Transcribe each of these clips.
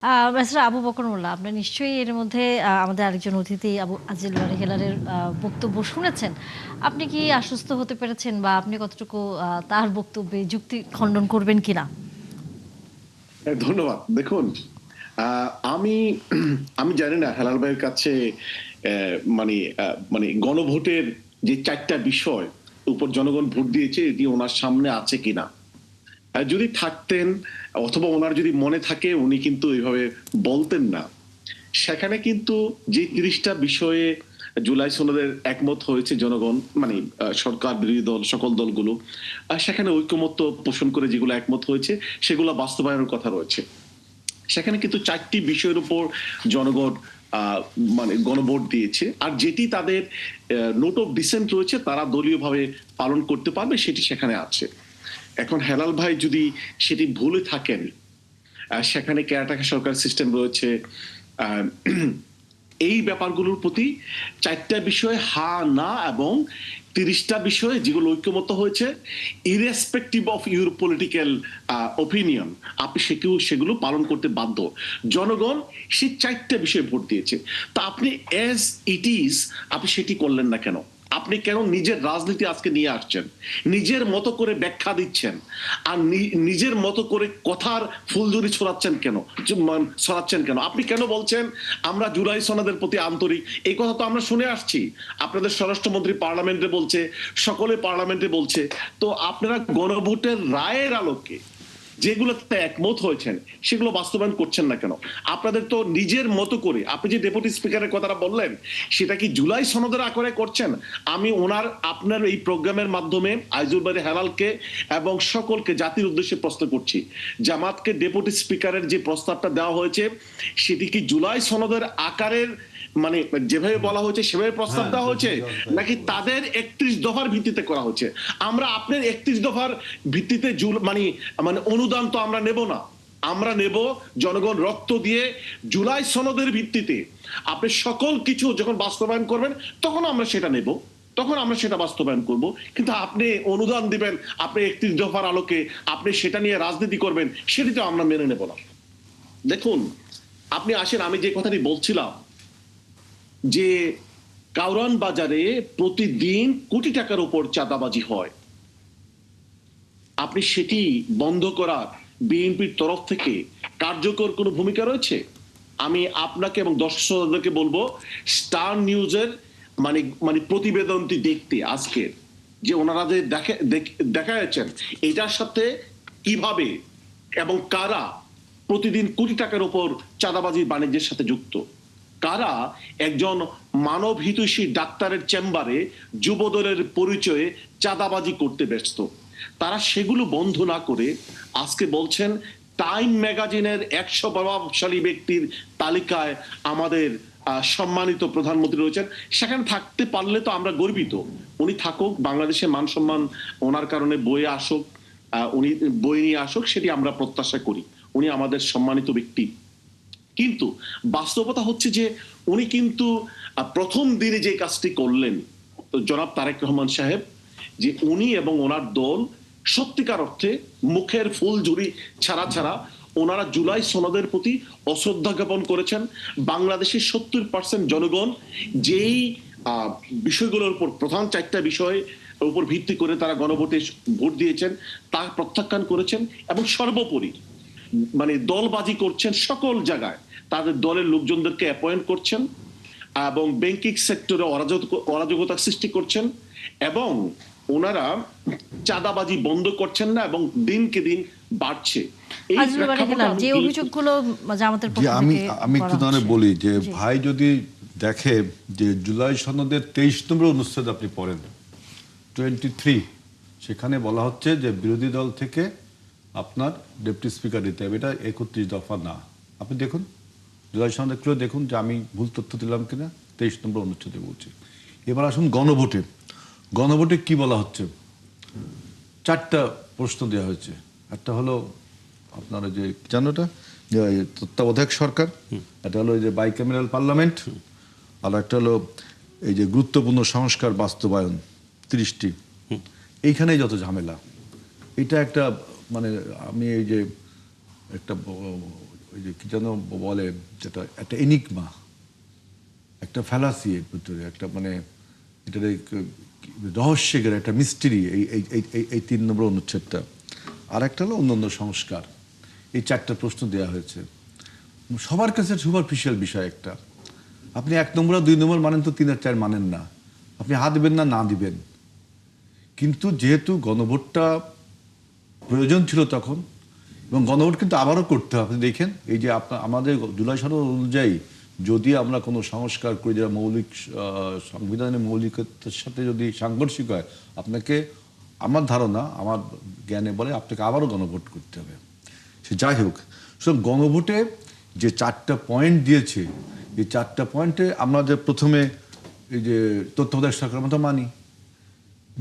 Barrister Abu Bakr মোল্লা, আপনি নিশ্চয়ই এর মধ্যে আমাদের আরেকজন অতিথি আবু আজিল বারী হেলালের বক্তব্য শুনেছেন। আপনি কি আশ্বস্ত হতে পেরেছেন বা আপনি কতটুকু তার বক্তব্যে যুক্তি খণ্ডন করবেন কিনা? ধন্যবাদ। দেখুন, আমি আমি জানি না হেলাল ভাইয়ের কাছে মানে গণভোটের যে ৪ টা বিষয় উপর জনগণ ভোট দিয়েছে এটি ওনার সামনে আছে কিনা। যদি থাকতেন অথবা ওনার যদি মনে থাকে উনি কিন্তু এভাবে বলতেন না। সেখানে কিন্তু যে ৩০ টা বিষয়ে জুলাই সনদের একমত হয়েছে জনগণ, মানে সরকার বিরোধী দল সকল দলগুলো, সেখানে ঐকমত্য পোষণ করে যেগুলো একমত হয়েছে সেগুলো বাস্তবায়নের কথা রয়েছে। সেখানে কিন্তু ৪টি বিষয়ের উপর জনগণ মানে গণভোট দিয়েছে, আর যেটি তাদের নোট অফ ডিসেন্ট রয়েছে তারা দলীয়ভাবে পালন করতে পারবে সেটি সেখানে আছে। এখন হেলাল ভাই যদি সেটি ভুলে থাকেন, সেখানে কেয়ারটেকার সরকার সিস্টেম রয়েছে, এই ব্যাপারগুলোর প্রতি ৪টা বিষয়ে হা না এবং ৩০টা বিষয়ে যেগুলো ঐক্যমত হয়েছে irrespective of your political opinion, আপনি সেগুলো পালন করতে বাধ্য। জনগণ সেই ৪টা বিষয়ে ভোট দিয়েছে, তা আপনি অ্যাজ ইট ইজ আপনি সেটি করলেন না কেন? আপনি কেন নিজের রাজনীতি আজকে নিয়ে আসছেন, নিজের মতো করে ব্যাখ্যা দিচ্ছেন, আর নিজের মতো করে কথার ফুলঝুরি ছড়াচ্ছেন কেন? আপনি কেন বলছেন আমরা জুলাই সনদের প্রতি আন্তরিক? এই কথা তো আমরা শুনে আসছি, আপনাদের স্বরাষ্ট্রমন্ত্রী পার্লামেন্টে বলছে, সকলে পার্লামেন্টে বলছে। তো আপনারা গণভোটের রায়ের আলোকে যেগুলোতে একমত হয়েছেন সেগুলো বাস্তবায়ন করছেন না কেন? আপনাদের তো নিজের মতো করে, আপনি যে ডেপুটি স্পিকারের কথাটা বললেন সেটা কি জুলাই সনদের আকারে করছেন? আমি আপনার এই প্রোগ্রামের মাধ্যমে আইজুল বারী হেলালকে এবং সকলকে জাতির উদ্দেশ্যে প্রশ্ন করছি, জামাতকে ডেপুটি স্পিকারের যে প্রস্তাবটা দেওয়া হয়েছে সেটি কি জুলাই সনদের আকারের, মানে যেভাবে বলা হয়েছে সেভাবে প্রস্তাব দেওয়া হয়েছে, নাকি তাদের ৩১ দফার ভিত্তিতে করা হচ্ছে? আমরা আপনার ৩১ দফার ভিত্তিতে মানে মানে অনুদান তো আমরা নেব না। আমরা নেব জনগণ রক্ত দিয়ে জুলাই সনদের ভিত্তিতে। আপনি সকল কিছু যখন বাস্তবায়ন করবেন তখন আমরা সেটা নেব, তখন আমরা সেটা বাস্তবায়ন করব। কিন্তু আপনি অনুদান দিবেন, আপনি ৩১ দফার আলোকে আপনি সেটা নিয়ে রাজনীতি করবেন, সেটি তো আমরা মেনে নেব না। দেখুন, আপনি আসেন, আমি যে কথাটি বলছিলাম যে কাউরান বাজারে প্রতিদিন কোটি টাকার উপর চাঁদাবাজি হয়, আপনি সেটি বন্ধ করার বিএনপির তরফ থেকে কার্যকর কোনো ভূমিকা রয়েছে? আমি আপনাকে এবং দর্শক শ্রোতাদেরকে বলবো স্টার নিউজের মানে মানে প্রতিবেদনটি দেখতে আজকের, যে ওনারা যে দেখা যাচ্ছেন এটার সাথে কিভাবে এবং কারা প্রতিদিন কোটি টাকার উপর চাঁদাবাজির বাণিজ্যের সাথে যুক্ত, কারা একজন মানব হিতৈষী ডাক্তারের চেম্বারে যুবদলের পরিচয়ে চাঁদাবাজি করতে ব্যস্ত। তারা সেগুলো বন্ধ না করে আজকে বলছেন টাইম ম্যাগাজিনের ১০০ প্রভাবশালী ব্যক্তির তালিকায় আমাদের সম্মানিত প্রধানমন্ত্রী রয়েছেন। সেখানে থাকতে পারলে তো আমরা গর্বিত। উনি থাকুক, বাংলাদেশে মান সম্মান ওনার কারণে বয়ে আসুক, উনি বই নিয়ে আসুক, সেটি আমরা প্রত্যাশা করি। উনি আমাদের সম্মানিত ব্যক্তি। কিন্তু বাস্তবতা হচ্ছে যে উনি কিন্তু প্রথম দিনে যে কাজটি করলেন জনাব তারেক রহমান সাহেব, যে উনি এবং ওনার দল সত্যিকার অর্থে মুখের ফুলঝুরি ছাড়া ছাড়া ওনারা জুলাই সনদের প্রতি অশ্রদ্ধা জ্ঞাপন করেছেন। বাংলাদেশের ৭০% জনগণ যেই বিষয়গুলোর উপর, প্রধান ৪টা বিষয় উপর ভিত্তি করে তারা গণভোটে ভোট দিয়েছেন তা প্রত্যাখ্যান করেছেন, এবং সর্বোপরি মানে দলবাজি করছেন সকল জায়গায়, তাদের দলের লোকজনদেরকে অ্যাপয়েন্ট করছেন এবং ব্যাংকিং সেক্টরে অরাজকতা সৃষ্টি করছেন, এবং ওনারা চাঁদাবাজি বন্ধ করছেন না এবং দিনকে দিন বাড়ছে। এই যে অভিযোগগুলো জামাতের পক্ষ আমি থেকে আমি একটু তাহলে বলি যে ভাই যদি দেখে যে জুলাই সনদের ২৩ নম্বর অনুচ্ছেদ আপনি পড়েন 23, সেখানে বলা হচ্ছে যে বিরোধী দল থেকে আপনার ডেপুটি স্পিকার দিতে হবে, এটা ৩১ দফা না। আপনি দেখুন জুলাই সনদ একটু দেখুন যে আমি ভুল তথ্য দিলাম কিনা। ২৩ নম্বর অনুচ্ছেদে বলছি। এবার আসুন গণভোটে। গণভোটে কি বলা হচ্ছে? 4টা প্রশ্ন দেওয়া হয়েছে। একটা হলো আপনার যে জানোটা তত্ত্বাবধায়ক সরকার, একটা হলো এই যে বাইক্যামেরাল পার্লামেন্ট, আর একটা হলো এই যে গুরুত্বপূর্ণ সংস্কার বাস্তবায়ন 30টি। এইখানেই যত ঝামেলা। এটা একটা মানে আমি এই যে একটা ওই যে কি যেন বলে, যেটা একটা এনিগমা, একটা ফ্যালাসি এর ভিতরে, একটা মানে এটার রহস্যের একটা মিস্ট্রি এই এই এই এই এই 3 নম্বর অনুচ্ছেদটা। আর একটা হলো অন্যান্য সংস্কার। এই 4টা প্রশ্ন দেওয়া হয়েছে, সবার কাছে সুপারফিশিয়াল বিষয় একটা। আপনি 1 নম্বর আর 2 নম্বর মানেন তো 3 আর 4 মানেন না, আপনি হা দিবেন না না দিবেন। কিন্তু যেহেতু গণভোটটা প্রয়োজন ছিল তখন, এবং গণভোট কিন্তু আবারও করতে হবে। আপনি দেখেন এই যে আমাদের জুলাই সনদ অনুযায়ী যদি আমরা কোনো সংস্কার করি যারা মৌলিক সংবিধানের মৌলিকতার সাথে যদি সাংঘর্ষিক হয়, আপনাকে, আমার ধারণা, আমার জ্ঞানে বলে আপনাকে আবারও গণভোট করতে হবে। সে যাই হোক, সুতরাং গণভোটে যে 4টা পয়েন্ট দিয়েছে, এই 4টা পয়েন্টে আমরা যে প্রথমে এই যে তত্ত্বাবধায়ক সরকার আমরা তো মানি,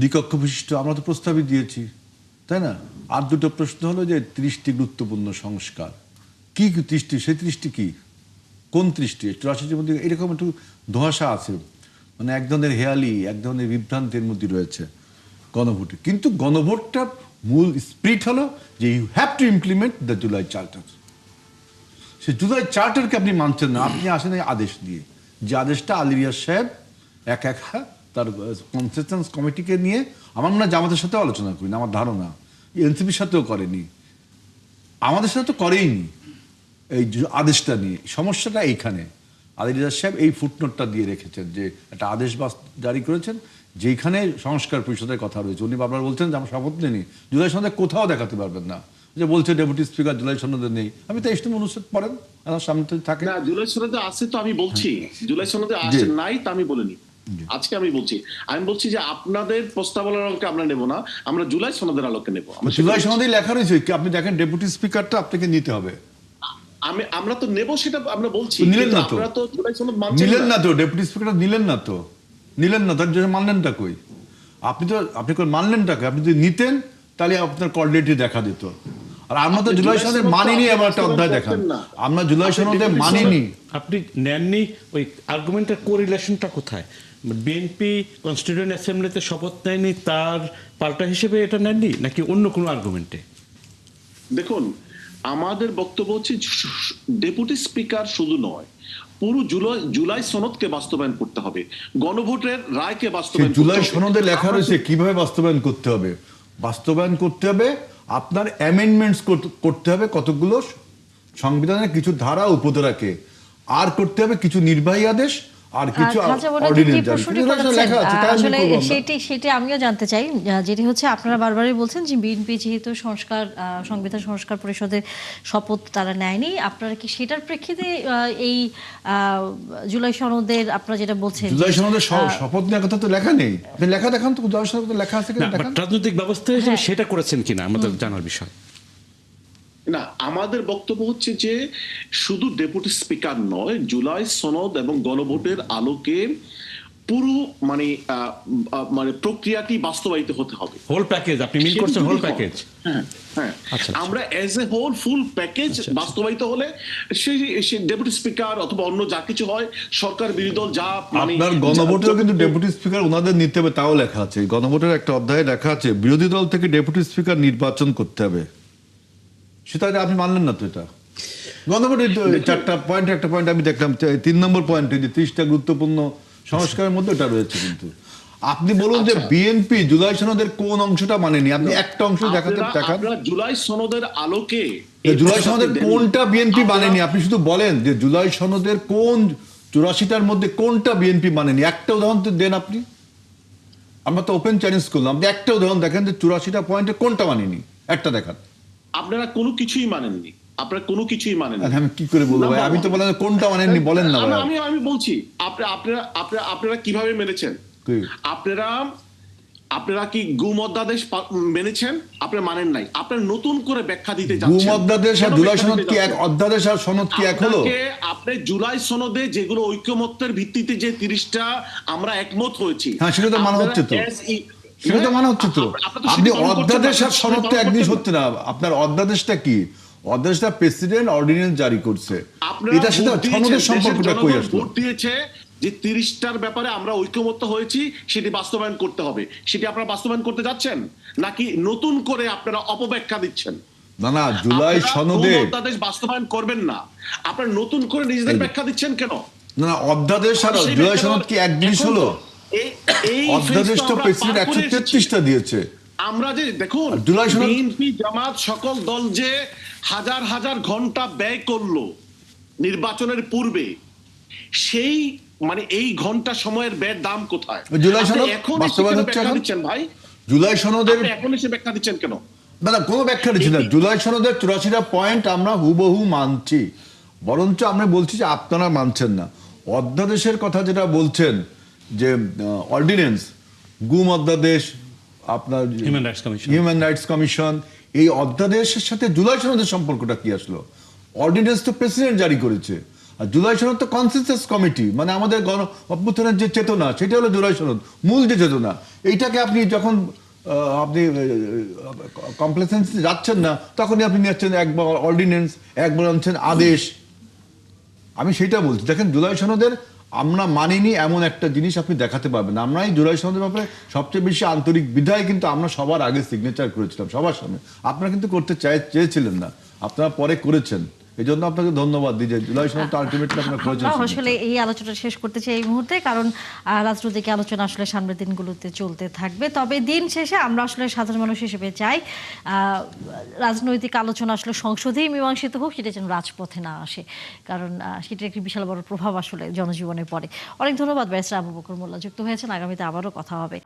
দ্বিকক্ষ বিশিষ্ট আমরা তো প্রস্তাবই দিয়েছি, তাই না? আর 2টো প্রশ্ন হলো যে 30টি গুরুত্বপূর্ণ সংস্কার। কি 30টি? সেই 30টি কি? কোন 30টি? 84-র মধ্যে এরকম একটু ধোঁয়াশা আছে, মানে এক ধরনের হেয়ালি, এক ধরনের বিভ্রান্তির মধ্যে রয়েছে গণভোটে। কিন্তু গণভোটটার মূল স্পিরিট হলো যে you have to implement the July charter. সে জুলাই চার্টারকে আপনি মানছেন না, আপনি আসেন এই আদেশ দিয়ে, যে আদেশটা আলী রিয়াজ সাহেব একা তার কনসেনসাস কমিটিকে নিয়ে, আমার মনে হয় জামাতের সাথেও আলোচনা করিনি, আমার ধারণা এনসিপির সাথেও করেনি, আমাদের সাথে তো করেইনি এই আদেশটা নিয়ে। সমস্যাটা এইখানে, আলী রিয়াজ সাহেব এই ফুটনোটটা দিয়ে রেখেছেন যে একটা আদেশ জারি করেছেন যেখানে সংস্কার পরিষদের কথা রয়েছে। উনি বারবার বলছেন যে আমরা শপথ নিই, জুলাই সনদে কোথাও দেখাতে পারবেন না যে বলছে ডেপুটি স্পিকার জুলাই সনদে নেই। আমি তো 23 অনুচ্ছেদ পড়েন, আমার সামনে তো থাকে না, জুলাই সনদে আছে তো আমি বলছি, জুলাই সনদে আছে নাই তা আমি বলিনি, আজকে আমি বলছি যে আপনাদের প্রস্তাবনার আলোকে আমরা নেব না, আমরা জুলাই সনদের আলোকে নেব। জুলাই সনদে লেখা রয়েছে, আপনি দেখেন ডেপুটি স্পিকারটা আপনাকে নিতে হবে। আমরা তো নেব, সেটা আমরা বলছি, নিলেন না তো, আপনারা তো জুলাই সনদ মানছেন নিলেন না তো, ডেপুটি স্পিকার নিলেন না তো, তার জন্য মানলেনটা কই? আপনি মানলেনটা কই? আপনি যদি নিতেন তাহলে আপনার কোঅর্ডিনেটে দেখা দিত। আর আমরা তো জুলাই সনদে মানিনি, আমার একটা অধ্যায় দেখান, আমরা জুলাই সনদে মানিনি। আপনি নেননি, ওই আর্গুমেন্টের কোরিলেশনটা কোথায়? বিএনপি কনস্টিটিউয়েন্ট অ্যাসেম্বলিতে শপথ নেয়নি, তার পাল্টা হিসেবে এটা নেননি, নাকি অন্য কোনো আর্গুমেন্টে? দেখুন, আমাদের বক্তব্য হচ্ছে ডেপুটি স্পিকার শুধু নয়, পুরো জুলাই সনদকে বাস্তবায়ন করতে হবে, গণভোটের রায়কে বাস্তবায়ন করতে হবে। জুলাই সনদে লেখা রয়েছে কিভাবে বাস্তবায়ন করতে হবে। বাস্তবায়ন করতে হবে, আপনার অ্যামেন্ডমেন্টস করতে হবে কতগুলো সংবিধানের কিছু ধারা উপধারাকে, আর করতে হবে কিছু নির্বাহী আদেশ, আর কিছু সেটি আমিও জানতে চাই। যেটি হচ্ছে আপনারা বারবারই বলছেন যে বিএনপি যেহেতু সংবিধান সংস্কার পরিষদের শপথ তারা নেয়নি, আপনারা কি সেটার প্রেক্ষিতে এই জুলাই সনদের আপনারা যেটা বলছেন, জুলাই সনদের শপথ নেওয়ার কথা তো লেখা নেই, লেখা দেখান তো, জুলাই সনদে লেখা আছে কিনা দেখান। রাজনৈতিক ব্যবস্থা হিসেবে সেটা করেছেন কিনা আমাদের জানার বিষয়। না, আমাদের বক্তব্য হচ্ছে যে শুধু ডেপুটি স্পিকার নয়, জুলাই সনদ এবং গণভোটের আলোকে পুরো মানে প্রক্রিয়াটি বাস্তবায়িত হতে হবে। হোল প্যাকেজ আপনি মিন করছেন, হোল প্যাকেজ। হ্যাঁ, আচ্ছা, আমরা as a whole full package বাস্তবায়িত হলে সেই ডেপুটি স্পিকার অথবা অন্য যা কিছু হয়, সরকার বিরোধী দল যা আপনার গণভোটেও কিন্তু ডেপুটি স্পিকার ওনাদের নিতে হবে, তাও লেখা আছে গণভোটের একটা অধ্যায়ে লেখা আছে বিরোধী দল থেকে ডেপুটি স্পিকার নির্বাচন করতে হবে। সেটা আপনি মানলেন না তো। এটা গণভোটের 4টা পয়েন্ট, একটা পয়েন্ট আমি দেখলাম 3 নম্বর পয়েন্টে যে 30টা গুরুত্বপূর্ণ সংস্কারের মধ্যে এটা রয়েছে। কিন্তু আপনি বলুন যে বিএনপি জুলাই সনদের কোন অংশটা মানেনি, আপনি একটা অংশ দেখাতে দেখান। জুলাই সনদের আলোকে জুলাই সনদের কোনটা বিএনপি মানেনি, আপনি শুধু বলেন যে জুলাই সনদের কোন 84টার মধ্যে কোনটা বিএনপি মানেনি, একটা উদাহরণ তো দেন আপনি। আমরা তো ওপেন চ্যালেঞ্জ করলাম, আপনি একটা উদাহরণ দেখেন যে 84টা পয়েন্টে কোনটা মানেনি, একটা দেখান। আপনারা কোনো কিছুই মানেননি, আপনারা কোনো কিছুই মানেননি। আমি কি করে বলবো ভাই, আমি তো বললাম কোনটা মানেননি বলেন না ভাই। আমি বলছি আপনারা কিভাবে মেনেছেন। আপনারা কি গুম অধ্যাদেশ মেনেছেন? আপনারা মানেন নাই, আপনারা নতুন করে ব্যাখ্যা দিতে যাচ্ছেন। গুম অধ্যাদেশ আর জুলাই সনদ কি এক? অধ্যাদেশ আর সনদ কি এক হলো? আপনি জুলাই সনদে যেগুলো ঐকমত্যের ভিত্তিতে যে 30টা আমরা একমত হয়েছি, হ্যাঁ সেটা তো মানা হচ্ছে তো, সেটা তো মানা হচ্ছে তো। আপনি অধ্যাদেশ আর সনদ তো এক জিনিস হচ্ছে না। আপনার অধ্যাদেশটা কি? অধ্যাদেশটা প্রেসিডেন্ট অর্ডিন্যান্স জারি করছে, এটা সেটা সনদের সম্পর্কটা কই আসলো? ভোট দিয়েছে যে 30টার ব্যাপারে আমরা ঐকমত্য হয়েছি, সেটি বাস্তবায়ন করতে হবে। সেটি আপনারা বাস্তবায়ন করতে যাচ্ছেন, নাকি নতুন করে আপনারা অপব্যাখ্যা দিচ্ছেন? না জুলাই আপনারা সনদে কোন অধ্যাদেশ বাস্তবায়ন করবেন না, আপনারা নতুন করে নিজেদের ব্যাখ্যা দিচ্ছেন কেন? না অধ্যাদেশ আর সেই জুলাই ব্যাখ্যা সনদ কি এক জিনিস এখন হলো? তো এই অধ্যাদেশ phase তো আমরা প্রেসিডেন্ট পার করে এসেছি। 133টা দিয়েছে। আমরা যে দেখুন আর জুলাই সনদ- বিএনপি জামাত সকল দল যে হাজার হাজার ঘন্টা ব্যয় করলো নির্বাচনের পূর্বে, সেই মানে এই ঘন্টা সময়ের ব্যয়ের দাম কোথায়? জুলাই আপনি সনদ এখন বাস্তবায়ন এসে হচ্ছে ব্যাখ্যা এখন? দিচ্ছেন ভাই, জুলাই সনদের আপনি এখন এসে ব্যাখ্যা দিচ্ছেন কেন? না কোনো ব্যাখ্যা দিচ্ছি না। জুলাই সনদের 84টা পয়েন্ট আমরা হুবহু মানছি, বরঞ্চ আমরা বলছি যে আপনারা মানছেন না। অধ্যাদেশের কথা যেটা বলছেন যে অর্ডিন্যান্স, গুম অধ্যাদেশ, আপনার Human Rights Commission। Human rights commission, এই অধ্যাদেশের সাথে জুলাই সনদের সম্পর্কটা কি আসলো? অর্ডিন্যান্স তো প্রেসিডেন্ট জারি করেছে, আর জুলাই সনদ তো কনসেনসাস কমিটি, মানে আমাদের গণ অভ্যুত্থানের যে চেতনা সেটা হলো জুলাই সনদ, মূল যে চেতনা। এইটাকে আপনি যখন আপনি কমপ্লেসেন্সি যাচ্ছেন না, তখনই আপনি নিয়ে যাচ্ছেন একবার অর্ডিন্যান্স, একবার আনছেন আদেশ। আমি সেটা বলছি, দেখেন জুলাই সনদের আমরা মানিনি এমন একটা জিনিস আপনি দেখাতে পারবেন না। আমরা এই জুলাই সনদের ব্যাপারে সবচেয়ে বেশি আন্তরিক বিধায় কিন্তু আমরা সবার আগে সিগনেচার করেছিলাম সবার সামনে। আপনারা কিন্তু করতে চেয়েছিলেন না, আপনারা পরে করেছেন। এই জন্য আপনাকে ধন্যবাদ দিই যে জুলাই সনদ আলটিমেটলি আপনারা করেছেন। আমরা আসলে এই আলোচনা শেষ করতে চাই এই মুহূর্তে, কারণ রাজনৈতিক আলোচনা আসলে সামনের দিনগুলোতে চলতে থাকবে। তবে দিন শেষে আমরা আসলে সাধারণ মানুষ হিসেবে চাই রাজনৈতিক আলোচনা আসলে সংসদেই মীমাংসিত হোক, সেটা যেন রাজপথে না আসে, কারণ সেটার একটি বিশাল বড় প্রভাব আসলে জনজীবনে পড়ে। অনেক ধন্যবাদ ব্যারিস্টার আবু বকর মোল্লা, যুক্ত হয়েছেন। আগামীতে আবারও কথা হবে।